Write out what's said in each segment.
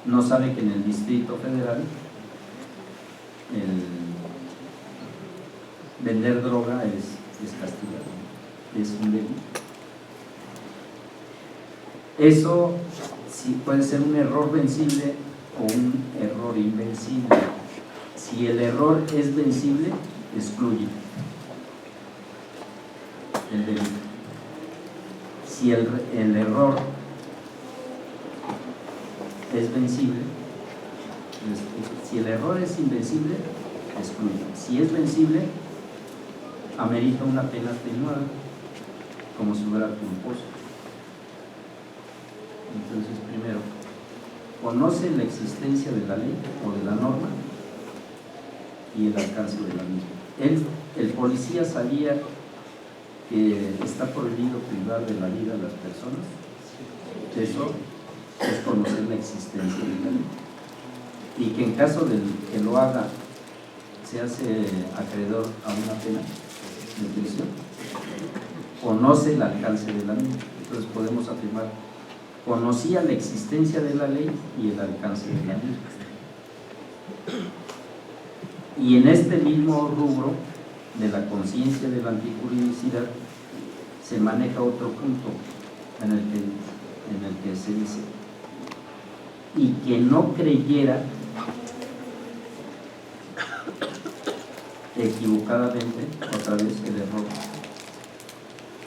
no sabe que en el Distrito Federal el vender droga es castigado, es un delito. Eso sí puede ser un error vencible o un error invencible. Si el error es vencible, excluye el delito. Si el error es vencible, si el error es invencible, excluye. Si es vencible, amerita una pena atenuada, como si fuera culposo. Entonces, primero, conoce la existencia de la ley o de la norma y el alcance de la misma. El policía sabía que está prohibido privar de la vida a las personas. Eso es conocer la existencia de la ley. Y que en caso de que lo haga, se hace acreedor a una pena de prisión. Conoce el alcance de la misma. Entonces podemos afirmar, conocía la existencia de la ley y el alcance de la misma. Y en este mismo rubro de la conciencia de la antijuridicialidad se maneja otro punto en el que se dice y que no creyera equivocadamente, otra vez el error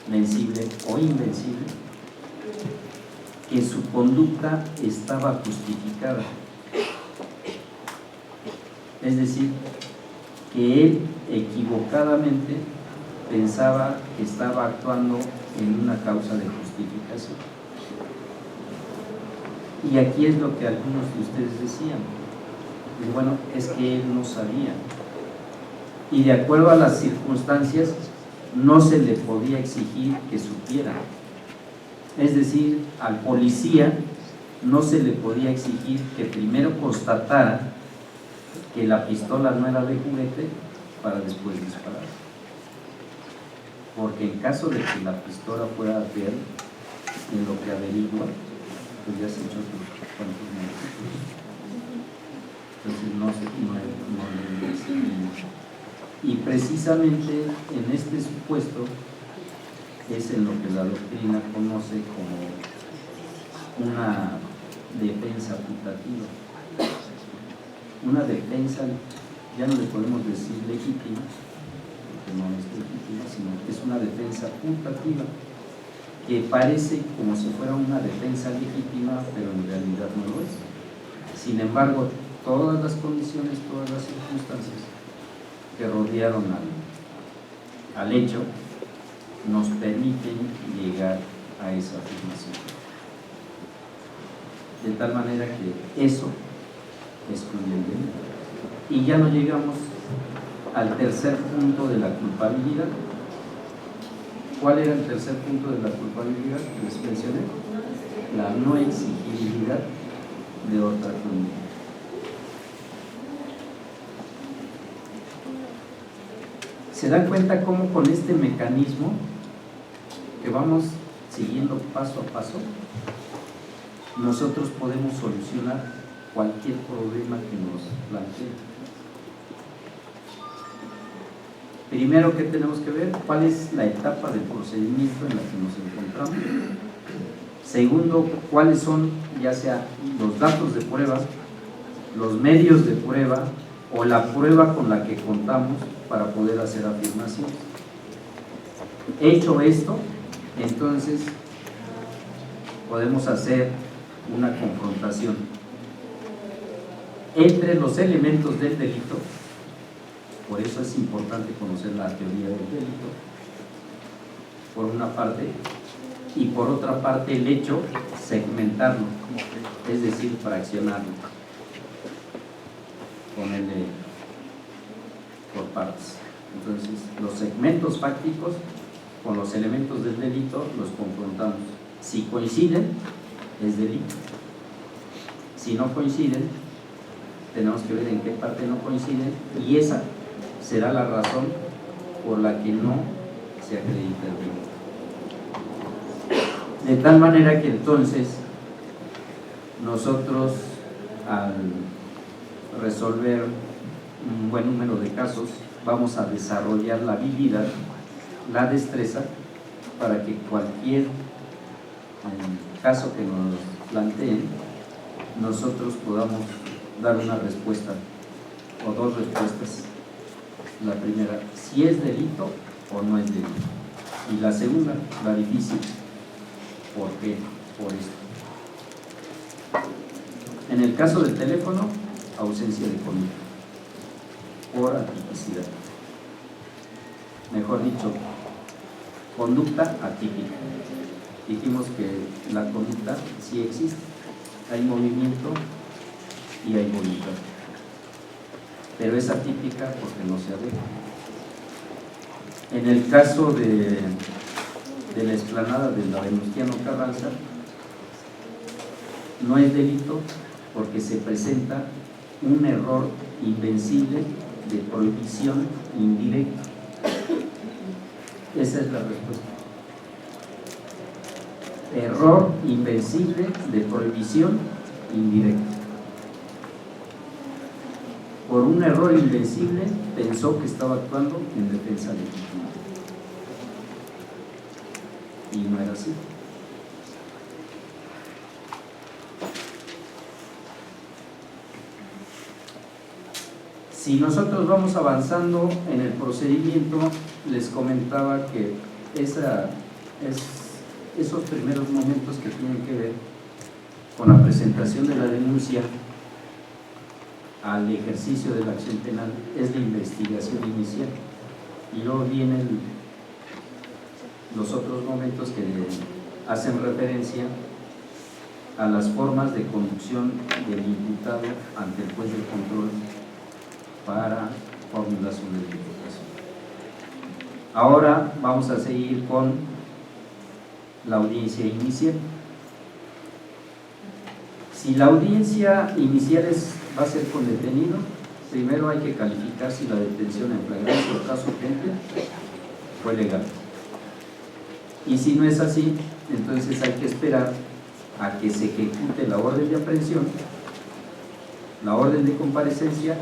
vencible o invencible, que su conducta estaba justificada, es decir, que él equivocadamente pensaba que estaba actuando en una causa de justificación. Y aquí es lo que algunos de ustedes decían, y bueno, es que él no sabía, y de acuerdo a las circunstancias no se le podía exigir que supiera. Es decir, al policía no se le podía exigir que primero constatara que la pistola no era de juguete para después disparar, porque en caso de que la pistola fuera de él, en lo que averigua, pues ya se echó otros cuantos minutos. Entonces no le exigimos. Y precisamente en este supuesto es en lo que la doctrina conoce como una defensa putativa. Una defensa, ya no le podemos decir legítima, porque no es legítima, sino que es una defensa putativa, que parece como si fuera una defensa legítima, pero en realidad no lo es. Sin embargo, todas las condiciones, todas las circunstancias que rodearon al hecho nos permiten llegar a esa afirmación. De tal manera que eso excluye el delito. Y ya no llegamos al tercer punto de la culpabilidad. ¿Cuál era el tercer punto de la culpabilidad que les mencioné? La no exigibilidad de otra conducta. ¿Se dan cuenta cómo con este mecanismo que vamos siguiendo paso a paso, nosotros podemos solucionar cualquier problema que nos plantee? Primero, ¿qué tenemos que ver? ¿Cuál es la etapa del procedimiento en la que nos encontramos? Segundo, ¿cuáles son, ya sea los datos de prueba, los medios de prueba o la prueba con la que contamos para poder hacer afirmaciones? Hecho esto, entonces podemos hacer una confrontación entre los elementos del delito. Por eso es importante conocer la teoría del delito, por una parte, y por otra parte el hecho, segmentarlo, es decir, fraccionarlo, ponerle por partes. Entonces, los segmentos fácticos con los elementos del delito los confrontamos. Si coinciden, es delito. Si no coinciden, tenemos que ver en qué parte no coinciden, y esa será la razón por la que no se acredita el delito. De tal manera que entonces nosotros al resolver un buen número de casos, vamos a desarrollar la habilidad, la destreza, para que cualquier caso que nos planteen, nosotros podamos dar una respuesta o dos respuestas. La primera, si es delito o no es delito. Y la segunda, la difícil, ¿por qué? Por esto. En el caso del teléfono, ausencia de conducta por atipicidad. Mejor dicho, conducta atípica. Dijimos que la conducta sí existe, hay movimiento y hay voluntad, pero es atípica porque no se adecuada. En el caso de la explanada de la Venustiano Carranza, no es delito porque se presenta un error invencible de prohibición indirecta. Esa es la respuesta. Error invencible de prohibición indirecta. Por un error invencible pensó que estaba actuando en defensa legítima. Y no era así. Si nosotros vamos avanzando en el procedimiento, les comentaba que esos primeros momentos que tienen que ver con la presentación de la denuncia al ejercicio de la acción penal es la investigación inicial, y luego vienen los otros momentos que hacen referencia a las formas de conducción del imputado ante el juez de control para formulación de la imputación. Ahora vamos a seguir con la audiencia inicial. Si la audiencia inicial va a ser con detenido, primero hay que calificar si la detención en flagrancia o caso urgente fue legal. Y si no es así, entonces hay que esperar a que se ejecute la orden de aprehensión, la orden de comparecencia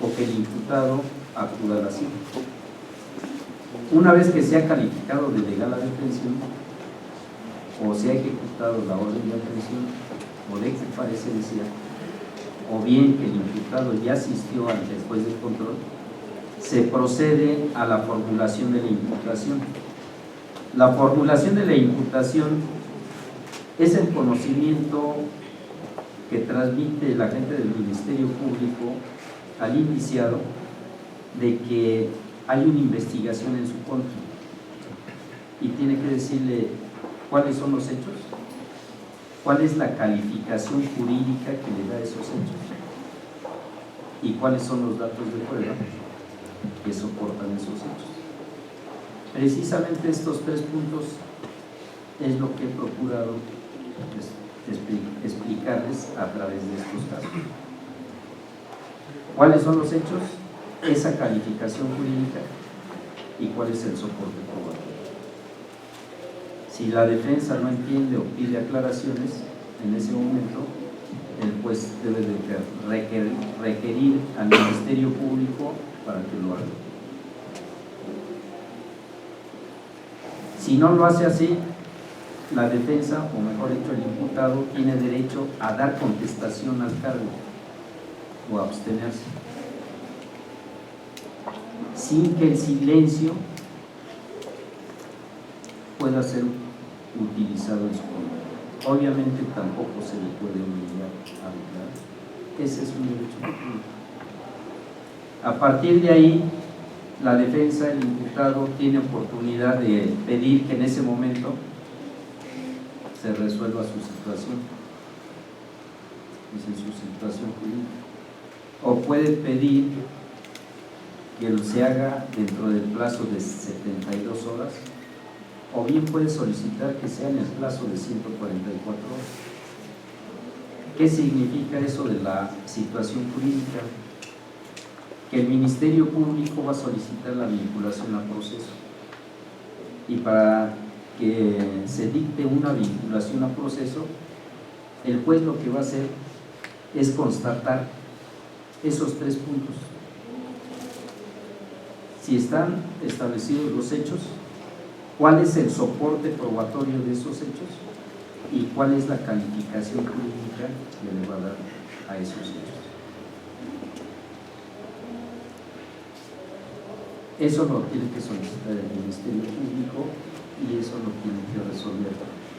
o que el imputado acuda a la cita. Una vez que se ha calificado de legal la detención o se ha ejecutado la orden de aprehensión o de comparecencia, o bien que el imputado ya asistió ante el juez de control, se procede a la formulación de la imputación. La formulación de la imputación es el conocimiento que transmite el agente del Ministerio Público al indiciado de que hay una investigación en su contra y tiene que decirle cuáles son los hechos, cuál es la calificación jurídica que le da esos hechos y cuáles son los datos de prueba que soportan esos hechos. Precisamente estos tres puntos es lo que he procurado explicarles a través de estos casos. ¿Cuáles son los hechos? Esa calificación jurídica y cuál es el soporte probatorio. Si la defensa no entiende o pide aclaraciones, en ese momento el juez debe de requerir al Ministerio Público para que lo haga. Si no lo hace así, la defensa, o mejor dicho el imputado, tiene derecho a dar contestación al cargo o a abstenerse, sin que el silencio pueda ser utilizado en su contra. Obviamente tampoco se le puede obligar a declarar. Ese es un derecho. A partir de ahí, la defensa, el imputado, tiene oportunidad de pedir que en ese momento se resuelva su situación, jurídica. O puede pedir que se haga dentro del plazo de 72 horas, o bien puede solicitar que sea en el plazo de 144 horas. ¿Qué significa eso de la situación jurídica? Que el Ministerio Público va a solicitar la vinculación a proceso, y para que se dicte una vinculación a proceso, el juez lo que va a hacer es constatar esos 3 puntos. Si están establecidos los hechos, cuál es el soporte probatorio de esos hechos y cuál es la calificación jurídica que le va a dar a esos hechos. Eso lo tiene que solicitar el Ministerio Público y eso lo tiene que resolver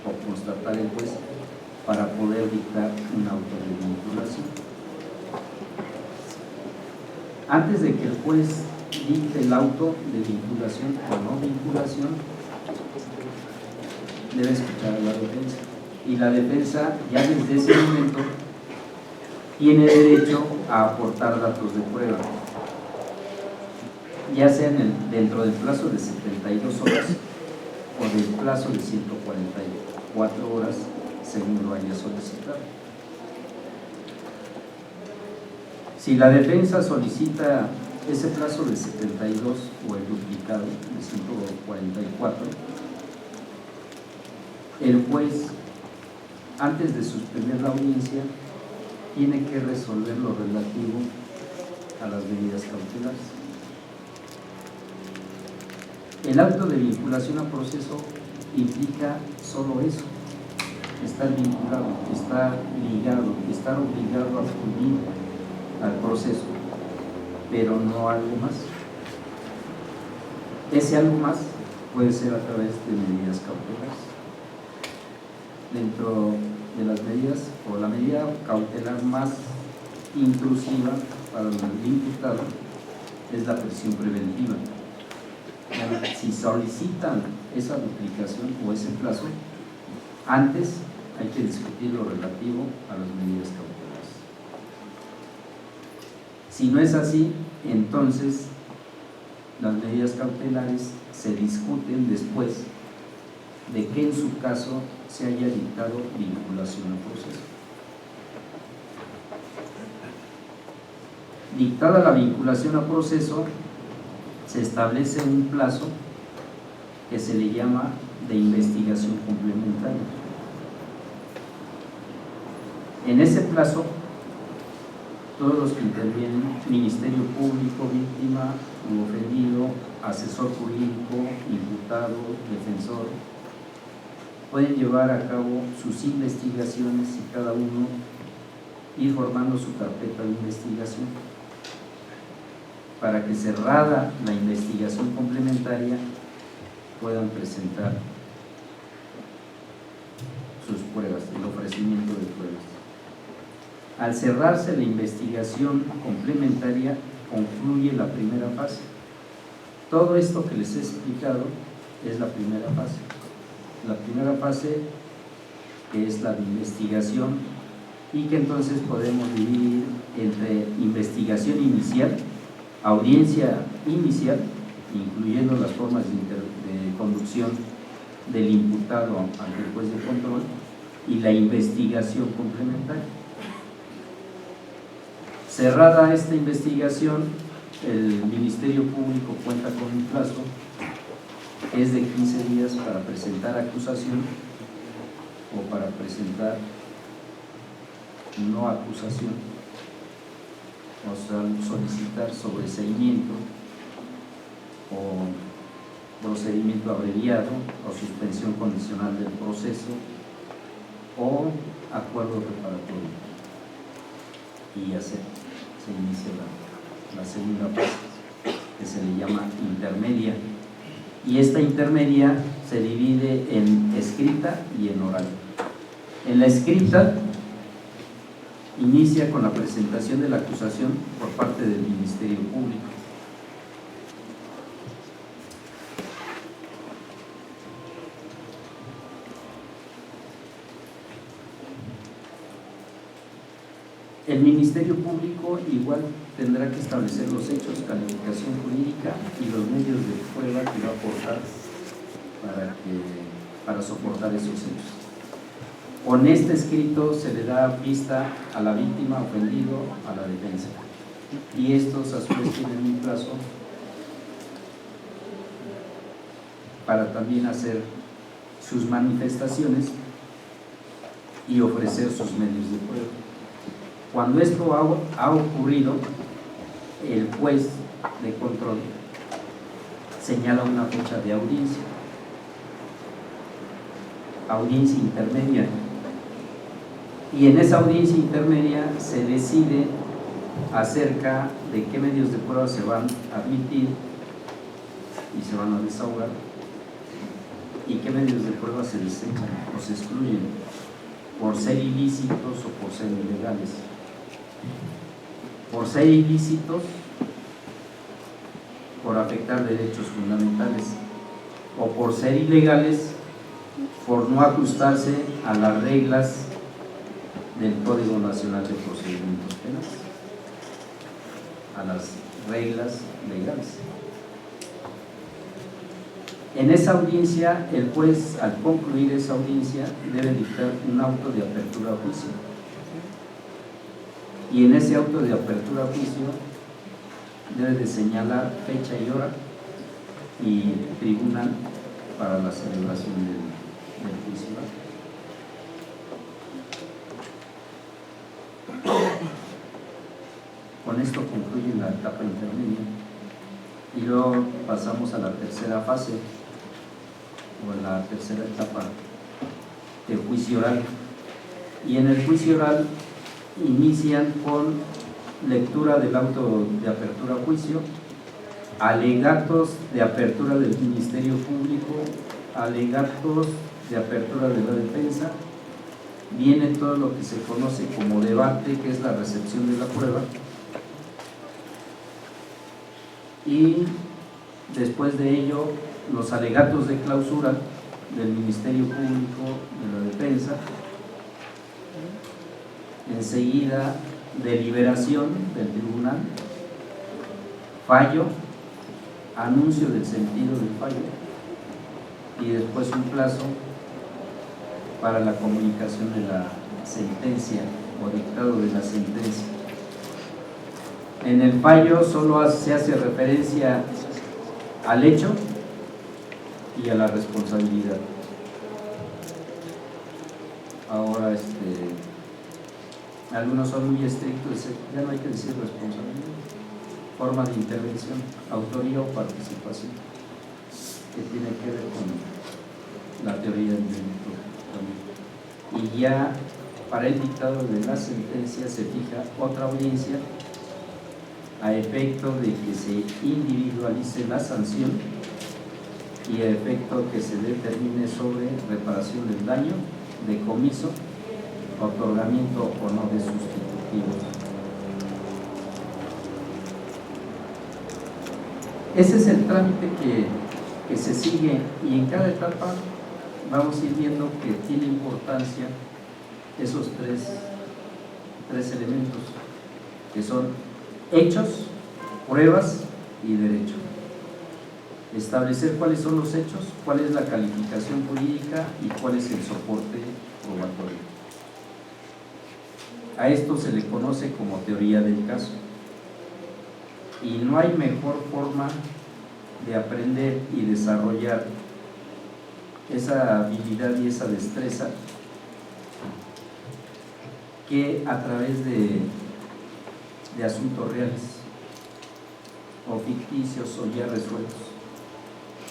o constatar el juez para poder dictar un auto de vinculación. Antes de que el juez dicte el auto de vinculación o no vinculación, debe escuchar a la defensa. Y la defensa ya desde ese momento tiene derecho a aportar datos de prueba, ya sea dentro del plazo de 72 horas o del plazo de 144 horas, según lo haya solicitado. Si la defensa solicita ese plazo de 72 o el duplicado de 144, el juez, antes de suspender la audiencia, tiene que resolver lo relativo a las medidas cautelares. El auto de vinculación a proceso implica solo eso: estar vinculado, estar ligado, estar obligado a acudir al proceso, pero no algo más. Ese algo más puede ser a través de medidas cautelares. Dentro de las medidas, o la medida cautelar más intrusiva para el imputado, es la prisión preventiva. Si solicitan esa duplicación o ese plazo, antes hay que discutir lo relativo a las medidas cautelares. Si no es así, entonces las medidas cautelares se discuten después de que en su caso se haya dictado vinculación al proceso. Dictada la vinculación a proceso, se establece un plazo que se le llama de investigación complementaria. En ese plazo, todos los que intervienen, Ministerio Público, víctima u ofendido, asesor jurídico, imputado, defensor, pueden llevar a cabo sus investigaciones y cada uno ir formando su carpeta de investigación, para que cerrada la investigación complementaria puedan presentar sus pruebas, el ofrecimiento de pruebas. Al cerrarse la investigación complementaria, concluye la primera fase. Todo esto que les he explicado es la primera fase. La primera fase, que es la de investigación, y que entonces podemos dividir entre investigación inicial, audiencia inicial, incluyendo las formas de conducción del imputado ante el juez de control, y la investigación complementaria. Cerrada esta investigación, el Ministerio Público cuenta con un plazo, es de 15 días para presentar acusación o para presentar no acusación, o sea, solicitar sobreseimiento o procedimiento abreviado o suspensión condicional del proceso o acuerdo reparatorio. Y ya se inicia la segunda fase, que se le llama intermedia, y esta intermedia se divide en escrita y en oral. En la escrita inicia con la presentación de la acusación por parte del Ministerio Público. El Ministerio Público igual tendrá que establecer los hechos, calificación jurídica y los medios de prueba que va a aportar para soportar esos hechos. Con este escrito se le da vista a la víctima, ofendido, a la defensa, y estos a su vez tienen un plazo para también hacer sus manifestaciones y ofrecer sus medios de prueba. Cuando esto ha ocurrido, el juez de control señala una fecha de audiencia intermedia, y en esa audiencia intermedia se decide acerca de qué medios de prueba se van a admitir y se van a desahogar, y qué medios de prueba se desechan o se excluyen por ser ilícitos o por ser ilegales. Por ser ilícitos, por afectar derechos fundamentales, o por ser ilegales, por no ajustarse a las reglas del Código Nacional de Procedimientos Penales, a las reglas legales. En esa audiencia, el juez, al concluir esa audiencia, debe dictar un auto de apertura a juicio, y en ese auto de apertura a juicio debe de señalar fecha y hora y tribunal para la celebración del juicio. Con esto concluye la etapa intermedia, y luego pasamos a la tercera fase, o a la tercera etapa del juicio oral. Y en el juicio oral inician con lectura del auto de apertura a juicio, alegatos de apertura del Ministerio Público, alegatos de apertura de la defensa, viene todo lo que se conoce como debate, que es la recepción de la prueba, y después de ello los alegatos de clausura del Ministerio Público, de la defensa, enseguida deliberación del tribunal, fallo, anuncio del sentido del fallo, y después un plazo para la comunicación de la sentencia o dictado de la sentencia. En el fallo solo se hace referencia al hecho y a la responsabilidad. Ahora, algunos son muy estrictos, ya no hay que decir responsabilidad. Forma de intervención, autoría o participación, que tiene que ver con la teoría del delito también. Y ya para el dictado de la sentencia se fija otra audiencia a efecto de que se individualice la sanción y a efecto que se determine sobre reparación del daño, decomiso, otorgamiento o no de sustitutivos. Ese es el trámite que se sigue, y en cada etapa vamos a ir viendo que tiene importancia esos tres elementos, que son hechos, pruebas y derecho. Establecer cuáles son los hechos, cuál es la calificación jurídica y cuál es el soporte probatorio. A esto se le conoce como teoría del caso, y no hay mejor forma de aprender y desarrollar esa habilidad y esa destreza que a través de asuntos reales o ficticios o ya resueltos,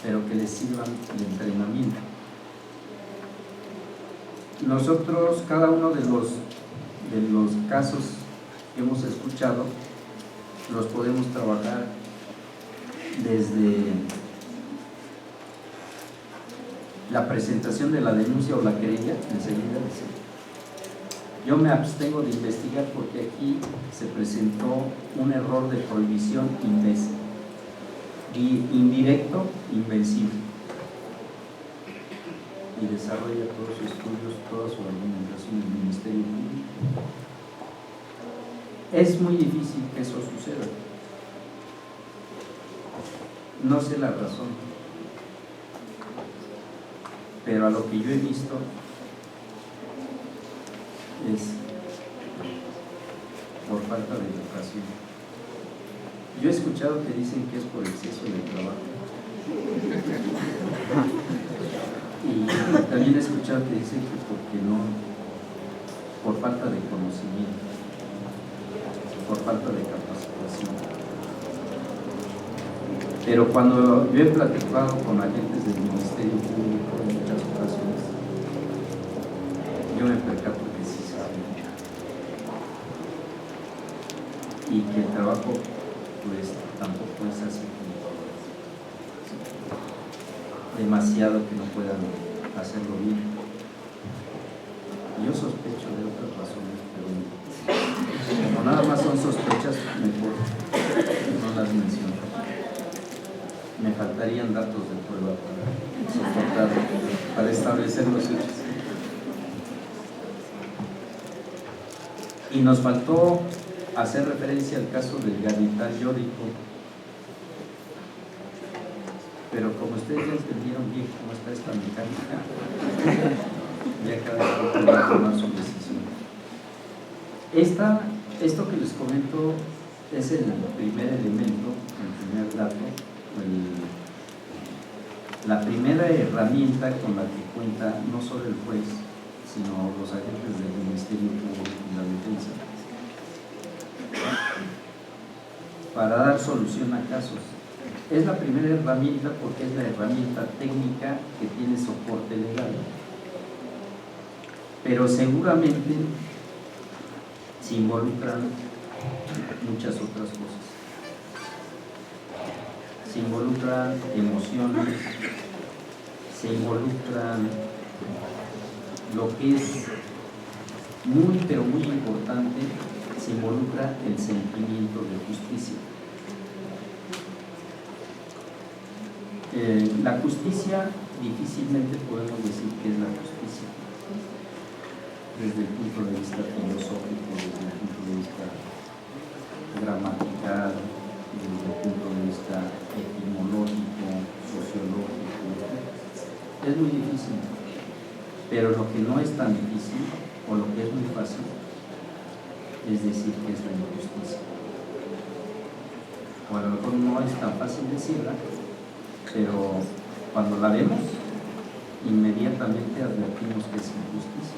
pero que les sirvan de entrenamiento. Nosotros, cada uno de los casos que hemos escuchado, los podemos trabajar desde la presentación de la denuncia o la querella, enseguida decir. Yo me abstengo de investigar porque aquí se presentó un error de prohibición indirecto, invencible, y desarrolla todos sus estudios, toda su argumentación en el Ministerio Público. Es muy difícil que eso suceda. No sé la razón, pero a lo que yo he visto es por falta de educación. Yo he escuchado que dicen que es por exceso de trabajo, y también he escuchado que dicen que porque no, por falta de conocimiento. por falta de capacitación. Pero cuando yo he platicado con agentes del Ministerio Público en muchas ocasiones, yo me percato que sí saben y que el trabajo pues tampoco es así demasiado que no puedan hacerlo bien. Yo sospecho de otras razones, pero como nada más son sospechas, mejor no las menciono. Me faltarían datos de prueba para establecer los hechos. Y nos faltó hacer referencia al caso del Ganital Jórico, pero como ustedes ya entendieron bien cómo está esta mecánica, ya cada uno va a tomar su decisión. Esto que les comento es el primer elemento, el primer dato, la primera herramienta con la que cuenta no solo el juez, sino los agentes del Ministerio Público y la Defensa, para dar solución a casos. Es la primera herramienta porque es la herramienta técnica que tiene soporte legal. Pero seguramente se involucran muchas otras cosas. Se involucran emociones, se involucran lo que es muy, pero muy importante, se involucra el sentimiento de justicia. La justicia, difícilmente podemos decir que es la justicia, desde el punto de vista filosófico, desde el punto de vista gramatical, desde el punto de vista etimológico, sociológico. Es muy difícil, pero lo que no es tan difícil, o lo que es muy fácil, es decir que es la injusticia. O a lo mejor no es tan fácil decirla, pero cuando la vemos, inmediatamente advertimos que es injusticia.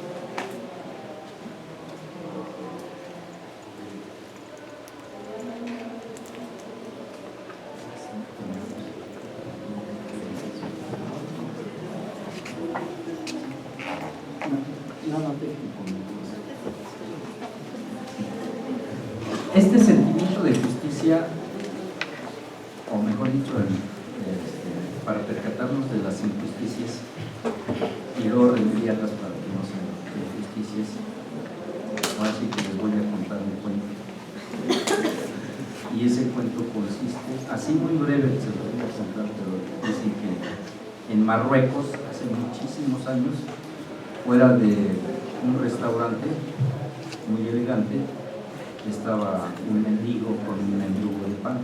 Este sentimiento de justicia, o mejor dicho, para percatarnos de las injusticias y luego remediarlas para que no sean injusticias, ahora sí que les voy a contar un cuento. Y ese cuento consiste, así muy breve, se lo voy a contar, pero dicen que en Marruecos, hace muchísimos años, fuera de un restaurante muy elegante, estaba un mendigo con un mendrugo de pan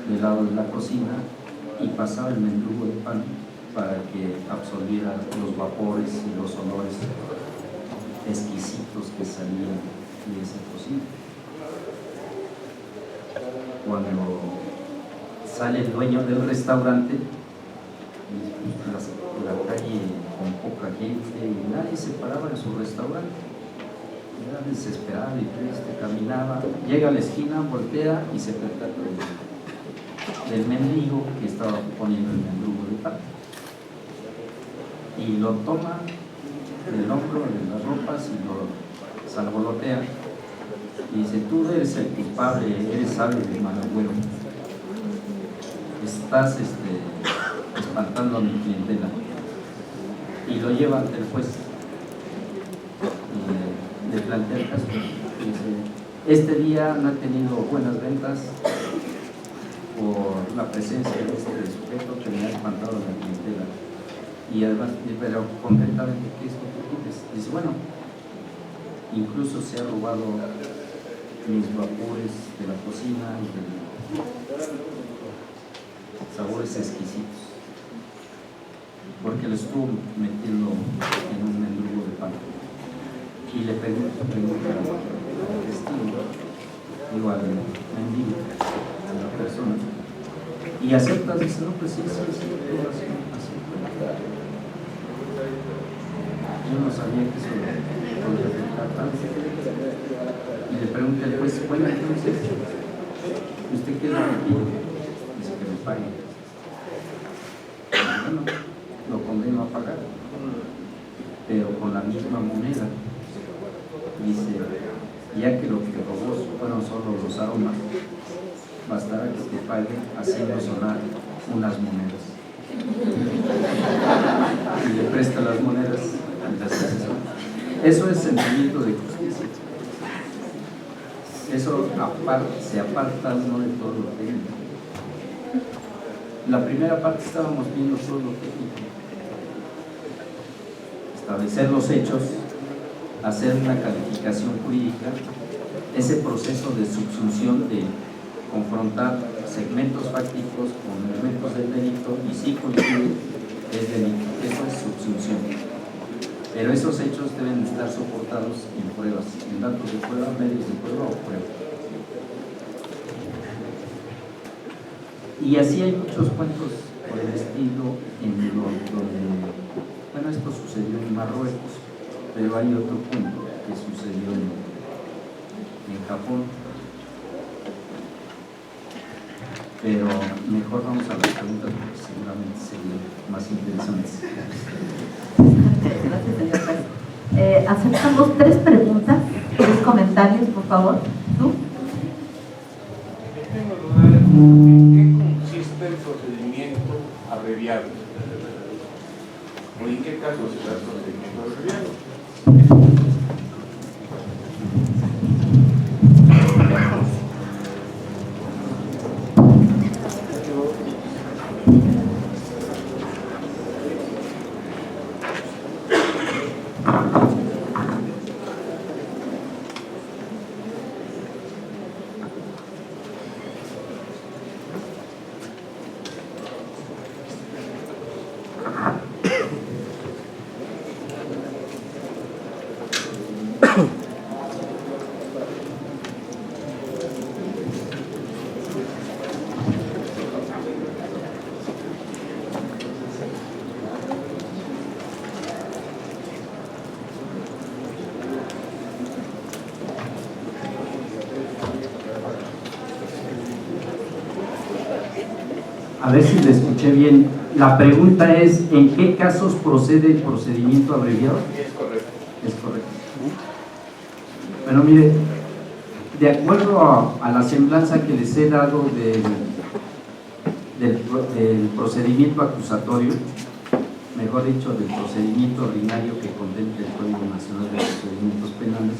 del lado de la cocina, y pasaba el mendrugo de pan para que absorbiera los vapores y los olores exquisitos que salían de esa cocina. Cuando sale el dueño del restaurante, la calle con poca gente y nadie se paraba en su restaurante, era desesperado y triste, caminaba, llega a la esquina, voltea y se percata del mendigo que estaba poniendo el mendrugo de pan, y lo toma del hombro, de las ropas, y lo salvolotea y dice: tú eres el culpable, eres sabio de mal agüero, estás espantando a mi clientela. Y lo lleva ante el juez y le plantea el caso. Dice: este día no he tenido buenas ventas por la presencia de este sujeto que me ha espantado a la clientela, y además, pero concretamente, ¿qué es lo que tienes? Dice: bueno, incluso se ha robado mis vapores de la cocina y de sabores exquisitos, porque lo estuvo metiendo en un mendrugo de pan. Y le pregunta al testigo, digo, al mendigo, a la persona, y aceptas. Dice: no, pues sí, todo así. Yo no sabía que eso podría afectar tanto. Y le pregunta el juez, bueno, entonces, ¿usted qué es lo que pide? Dice que me pague. Bueno, lo condeno a pagar, pero con la misma moneda. Dice, ya que lo que robó fueron solo los aromas, bastará que te pague haciendo sonar unas monedas. Y le presta las monedas y las hace sonar. Eso es sentimiento de justicia. Eso se aparta uno de todo lo técnico. La primera parte estábamos viendo todo lo técnico. Establecer los hechos, hacer una calificación jurídica, ese proceso de subsunción de confrontar segmentos fácticos con elementos del delito y si coincide es delito, eso es subsunción. Pero esos hechos deben estar soportados en pruebas, en datos de prueba, medios de prueba o prueba. Y así hay muchos cuentos por el estilo donde, bueno, esto sucedió en Marruecos, pero hay otro punto que sucedió en Japón. Pero mejor vamos a las preguntas porque seguramente serían más interesantes. Gracias, señor juez. Aceptamos 3 preguntas, 3 comentarios, por favor. ¿Tú? ¿En qué consiste el procedimiento abreviado? ¿O en qué caso se da el procedimiento abreviado? A ver si le escuché bien. La pregunta es, ¿en qué casos procede el procedimiento abreviado? Es correcto. Es correcto. Bueno, mire, de acuerdo a la semblanza que les he dado del procedimiento acusatorio, mejor dicho, del procedimiento ordinario que contempla el Código Nacional de Procedimientos Penales,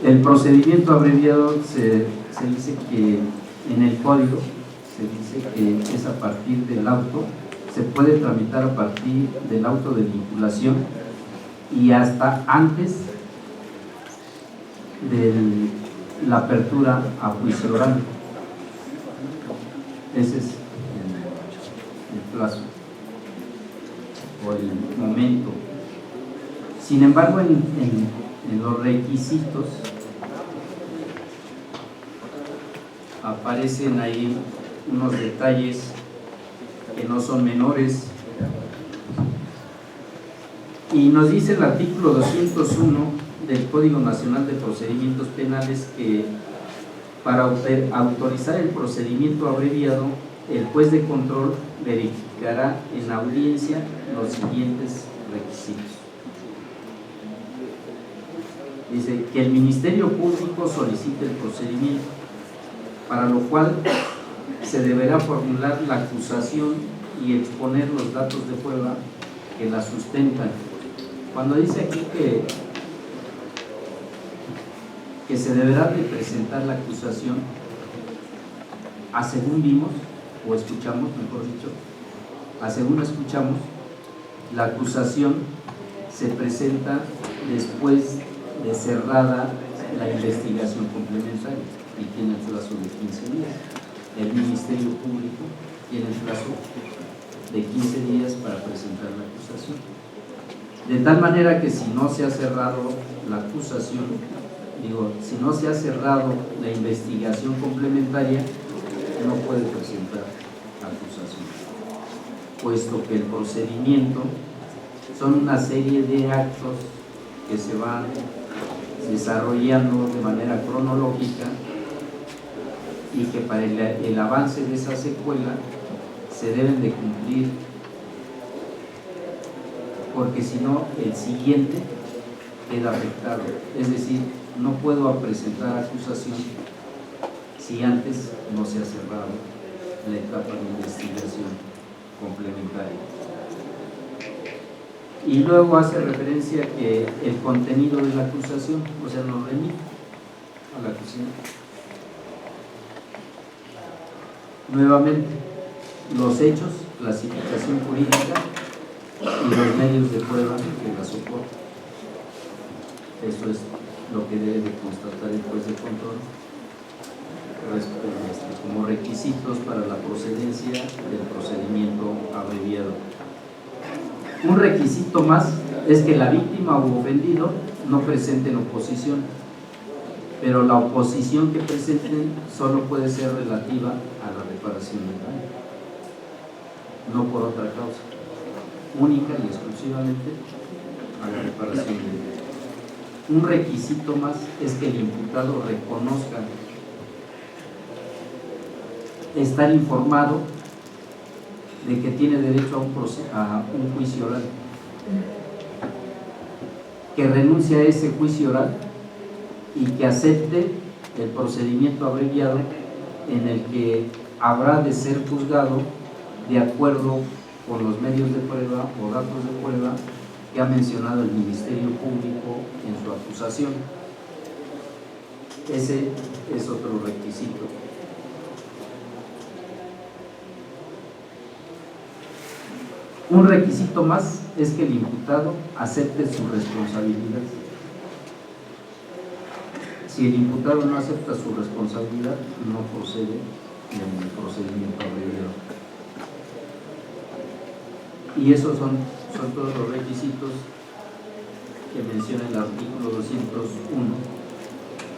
el procedimiento abreviado se dice que en el Código se dice que es a partir del auto, se puede tramitar a partir del auto de vinculación y hasta antes de la apertura a juicio oral. Ese es el plazo o el momento. Sin embargo, en los requisitos aparecen ahí unos detalles que no son menores, y nos dice el artículo 201 del Código Nacional de Procedimientos Penales que para autorizar el procedimiento abreviado, el juez de control verificará en la audiencia los siguientes requisitos. Dice que el Ministerio Público solicite el procedimiento, para lo cual se deberá formular la acusación y exponer los datos de prueba que la sustentan. Cuando dice aquí que se deberá de presentar la acusación, según vimos o escuchamos, mejor dicho, según escuchamos, la acusación se presenta después de cerrada la investigación complementaria y tiene el plazo de 15 días. El Ministerio Público tiene el plazo de 15 días para presentar la acusación. De tal manera que si no se ha cerrado la acusación, si no se ha cerrado la investigación complementaria, no puede presentar acusación, puesto que el procedimiento son una serie de actos que se van desarrollando de manera cronológica y que para el avance de esa secuela se deben de cumplir, porque si no el siguiente queda afectado. Es decir, no puedo presentar acusación si antes no se ha cerrado la etapa de investigación complementaria. Y luego hace referencia que el contenido de la acusación, o sea, nos remite a la acusación. Nuevamente, los hechos, clasificación jurídica y los medios de prueba que la soportan. Eso es lo que debe de constatar el juez de control como requisitos para la procedencia del procedimiento abreviado. Un requisito más es que la víctima o ofendido no presenten oposición, pero la oposición que presenten solo puede ser relativa a la reparación del daño, no por otra causa, única y exclusivamente a la reparación del daño. Un requisito más es que el imputado reconozca estar informado de que tiene derecho a un juicio oral, que renuncie a ese juicio oral y que acepte el procedimiento abreviado en el que habrá de ser juzgado de acuerdo con los medios de prueba o datos de prueba que ha mencionado el Ministerio Público en su acusación. Ese es otro requisito. Un requisito más es que el imputado acepte su responsabilidad. Si el imputado no acepta su responsabilidad, no procede en el procedimiento abreviado. Y esos son todos los requisitos que menciona el artículo 201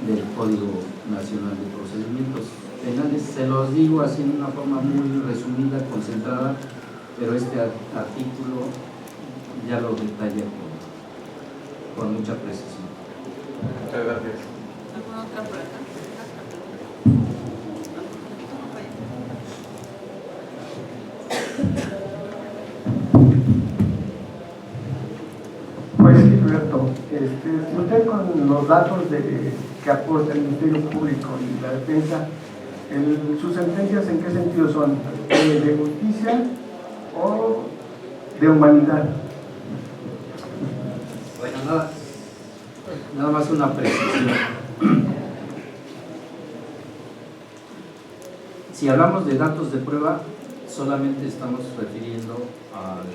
del Código Nacional de Procedimientos Penales. Se los digo así en una forma muy resumida, concentrada, pero este artículo ya lo detalla con mucha precisión. Muchas gracias. ¿Alguna otra por acá? Pues sí, Roberto, usted con los datos que aporta el Ministerio Público y la defensa, ¿sus sentencias en qué sentido son? ¿De justicia o de humanidad? Bueno, nada más una precisión. Si hablamos de datos de prueba, solamente estamos refiriendo al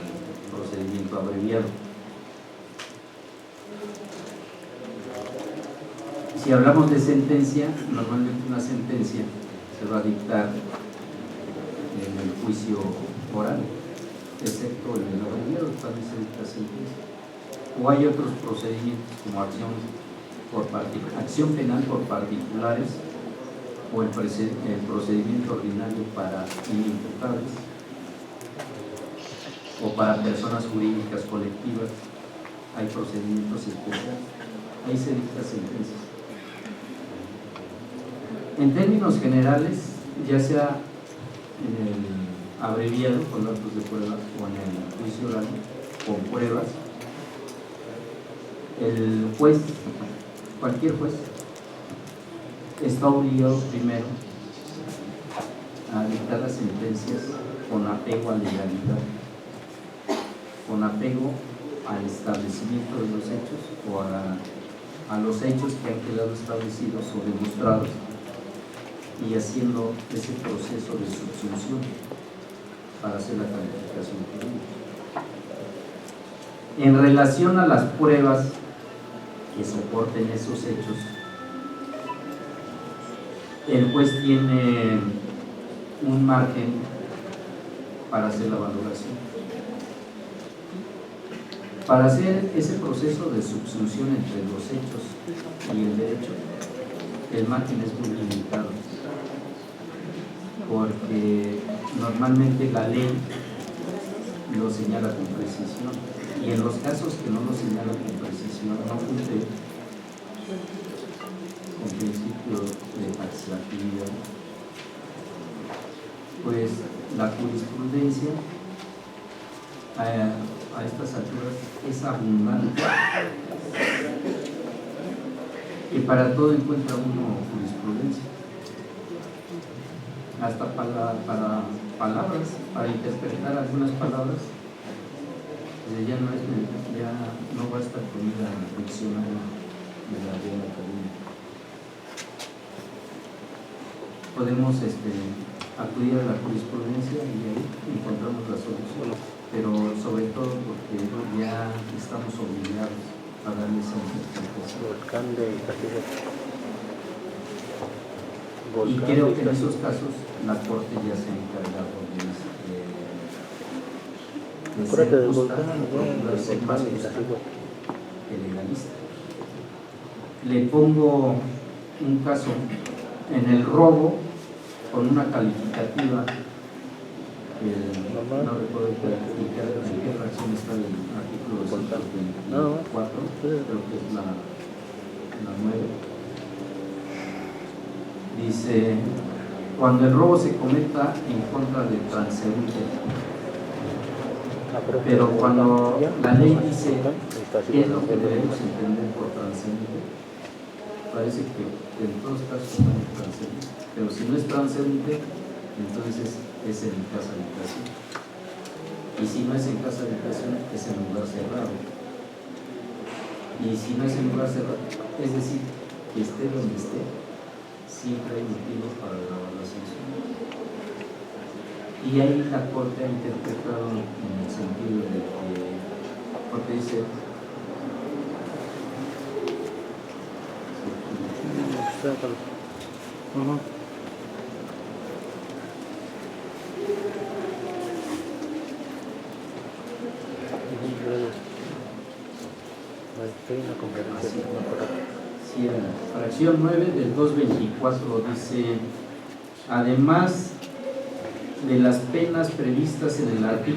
procedimiento abreviado. Si hablamos de sentencia, normalmente una sentencia se va a dictar en el juicio oral, excepto en el abreviado, también se dicta sentencia. O hay otros procedimientos como acción penal por particulares o el procedimiento ordinario para inimputables o para personas jurídicas colectivas. Hay procedimientos especiales, ahí se dicta sentencias. En términos generales, ya sea en el abreviado con datos de prueba o en el juicio oral con pruebas, el juez, cualquier juez, está obligado primero a dictar las sentencias con apego a legalidad, con apego al establecimiento de los hechos o a los hechos que han quedado establecidos o demostrados, y haciendo ese proceso de subsunción para hacer la calificación jurídica. En relación a las pruebas que soporten esos hechos, el juez tiene un margen para hacer la valoración. Para hacer ese proceso de subsunción entre los hechos y el derecho, el margen es muy limitado, porque normalmente la ley lo señala con precisión. y en los casos que no lo señala con precisión, no cumple con principio de taxatividad, pues la jurisprudencia a estas alturas es abundante, que para todo encuentra uno jurisprudencia, hasta para palabras, para interpretar algunas palabras, ya no va a estar conmigo en el diccionario de la Real Academia. Podemos acudir a la jurisprudencia y ahí encontramos la solución, pero sobre todo porque ya estamos obligados a darle esa interpretación. Y creo que en esos casos la Corte ya se ha encargado de ser justa, de ser más justa que legalista. Le pongo un caso en el robo con una calificativa que no recuerdo explicar en qué fracción está el artículo 224, creo que es la 9. Dice, cuando el robo se cometa en contra del transeúnte, pero cuando la ley dice qué es lo que debemos entender por transeúnte, parece que en todos casos no es transeúnte, pero si no es transeúnte, entonces es en casa habitación, y si no es en casa habitación, es en lugar cerrado, y si no es en lugar cerrado, es decir, que esté donde esté, siempre hay motivos para la evaluación. Y ahí la Corte ha interpretado en el sentido de que, porque dice, sí, en la fracción 9 del 224 dice, además de las penas previstas en el artículo